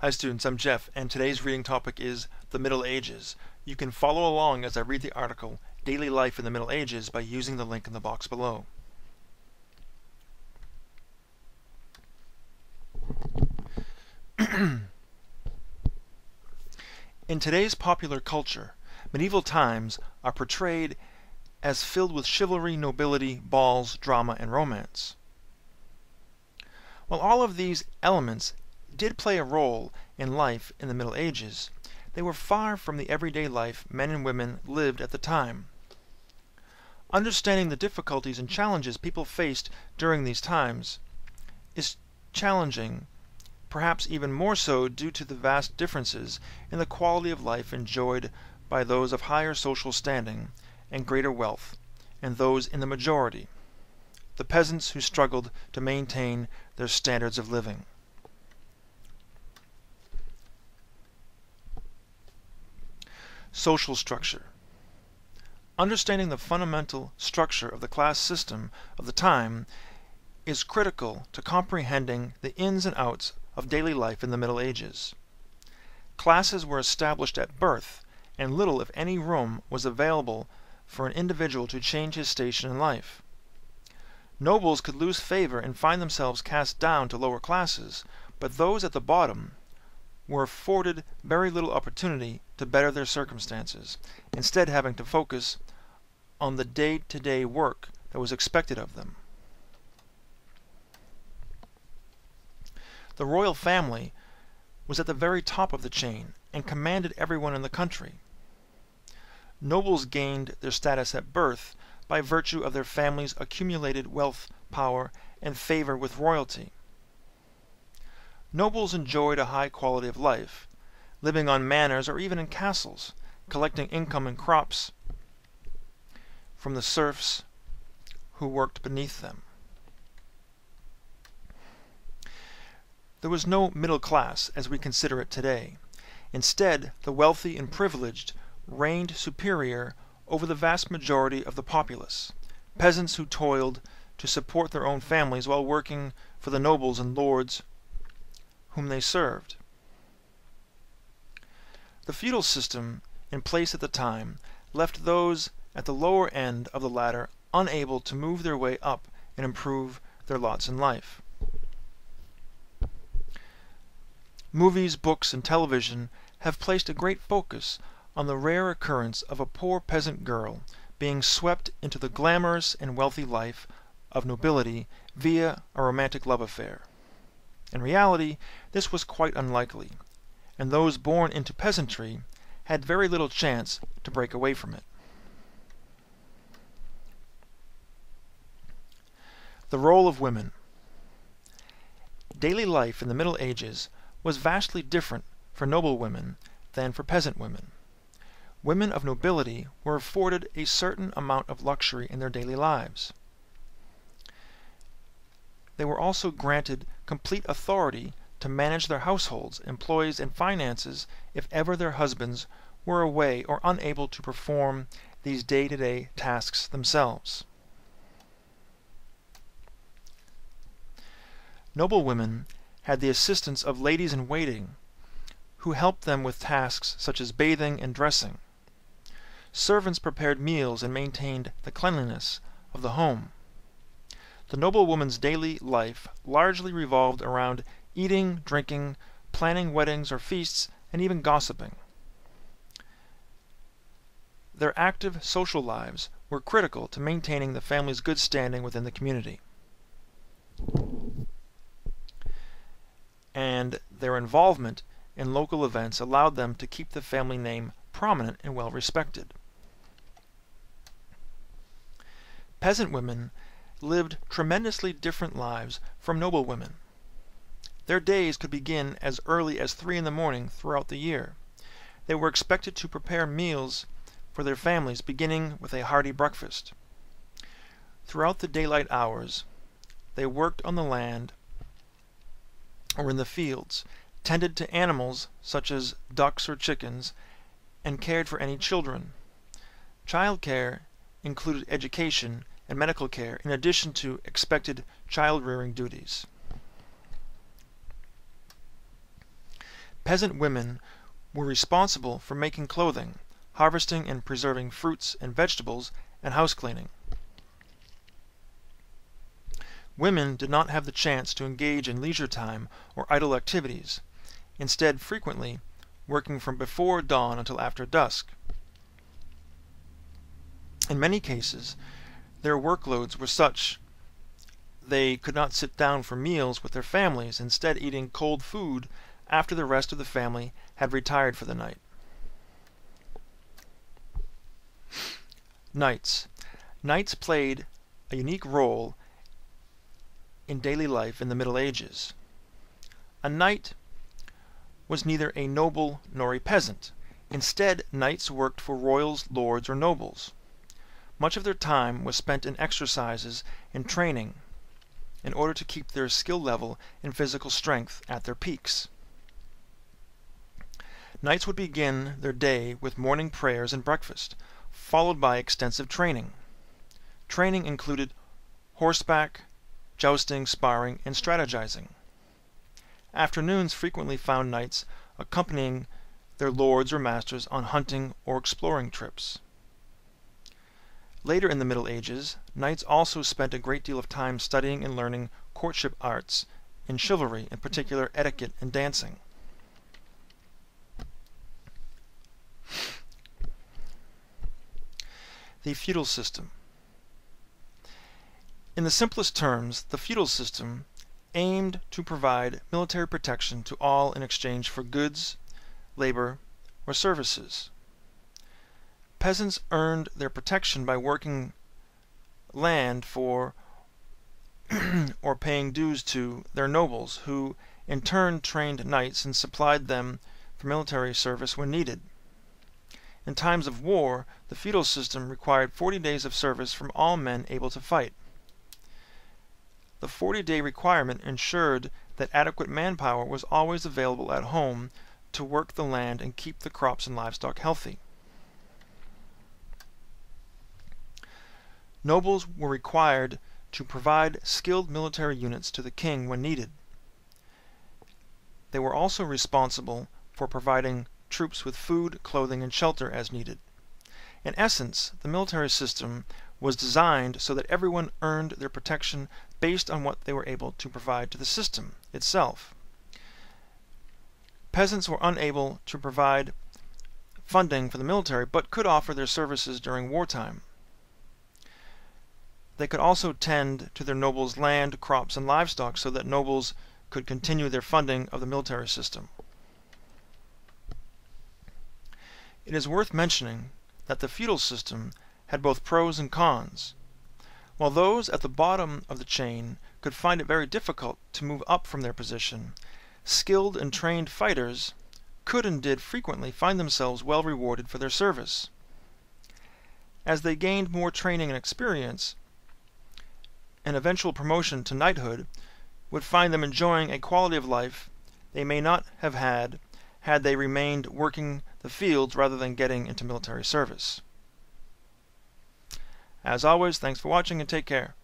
Hi students, I'm Jeff, and today's reading topic is the Middle Ages. You can follow along as I read the article, Daily Life in the Middle Ages, by using the link in the box below. In today's popular culture, medieval times are portrayed as filled with chivalry, nobility, balls, drama, and romance. While all of these elements did play a role in life in the Middle Ages, they were far from the everyday life men and women lived at the time. Understanding the difficulties and challenges people faced during these times is challenging, perhaps even more so due to the vast differences in the quality of life enjoyed by those of higher social standing and greater wealth, and those in the majority, the peasants who struggled to maintain their standards of living. Social structure. Understanding the fundamental structure of the class system of the time is critical to comprehending the ins and outs of daily life in the Middle Ages. Classes were established at birth, and little if any room was available for an individual to change his station in life. Nobles could lose favor and find themselves cast down to lower classes, but those at the bottom were afforded very little opportunity to better their circumstances, instead having to focus on the day-to-day work that was expected of them. The royal family was at the very top of the chain and commanded everyone in the country. Nobles gained their status at birth by virtue of their family's accumulated wealth, power, and favor with royalty. Nobles enjoyed a high quality of life, living on manors or even in castles, collecting income and crops from the serfs who worked beneath them. There was no middle class as we consider it today. Instead, the wealthy and privileged reigned superior over the vast majority of the populace, peasants who toiled to support their own families while working for the nobles and lords whom they served. The feudal system in place at the time left those at the lower end of the ladder unable to move their way up and improve their lots in life. Movies, books, and television have placed a great focus on the rare occurrence of a poor peasant girl being swept into the glamorous and wealthy life of nobility via a romantic love affair. In reality, this was quite unlikely, and those born into peasantry had very little chance to break away from it. The role of women. Daily life in the Middle Ages was vastly different for noble women than for peasant women. Women of nobility were afforded a certain amount of luxury in their daily lives. They were also granted complete authority to manage their households, employees, and finances if ever their husbands were away or unable to perform these day-to-day tasks themselves. Noble women had the assistance of ladies-in-waiting who helped them with tasks such as bathing and dressing. Servants prepared meals and maintained the cleanliness of the home. The noble woman's daily life largely revolved around eating, drinking, planning weddings or feasts, and even gossiping. Their active social lives were critical to maintaining the family's good standing within the community, and their involvement in local events allowed them to keep the family name prominent and well respected. Peasant women lived tremendously different lives from noble women. Their days could begin as early as 3 in the morning throughout the year. They were expected to prepare meals for their families, beginning with a hearty breakfast. Throughout the daylight hours, they worked on the land or in the fields, tended to animals such as ducks or chickens, and cared for any children. Child care included education and medical care in addition to expected child-rearing duties. Peasant women were responsible for making clothing, harvesting and preserving fruits and vegetables, and house cleaning. Women did not have the chance to engage in leisure time or idle activities, instead frequently working from before dawn until after dusk. In many cases, their workloads were such they could not sit down for meals with their families, instead eating cold food after the rest of the family had retired for the night. Knights. Knights played a unique role in daily life in the Middle Ages. A knight was neither a noble nor a peasant. Instead, knights worked for royals, lords, or nobles. Much of their time was spent in exercises and training in order to keep their skill level and physical strength at their peaks. Knights would begin their day with morning prayers and breakfast, followed by extensive training. Training included horseback, jousting, sparring, and strategizing. Afternoons frequently found knights accompanying their lords or masters on hunting or exploring trips. Later in the Middle Ages, knights also spent a great deal of time studying and learning courtship arts and chivalry, in particular etiquette and dancing. The feudal system. In the simplest terms, the feudal system aimed to provide military protection to all in exchange for goods, labor, or services. Peasants earned their protection by working land for or paying dues to their nobles, who in turn trained knights and supplied them for military service when needed. In times of war, the feudal system required 40 days of service from all men able to fight. The 40-day requirement ensured that adequate manpower was always available at home to work the land and keep the crops and livestock healthy. Nobles were required to provide skilled military units to the king when needed. They were also responsible for providing troops with food, clothing, and shelter as needed. In essence, the military system was designed so that everyone earned their protection based on what they were able to provide to the system itself. Peasants were unable to provide funding for the military, but could offer their services during wartime. They could also tend to their nobles' land, crops, and livestock so that nobles could continue their funding of the military system. It is worth mentioning that the feudal system had both pros and cons. While those at the bottom of the chain could find it very difficult to move up from their position, skilled and trained fighters could and did frequently find themselves well rewarded for their service. As they gained more training and experience, an eventual promotion to knighthood would find them enjoying a quality of life they may not have had they remained working the fields rather than getting into military service. As always, thanks for watching and take care.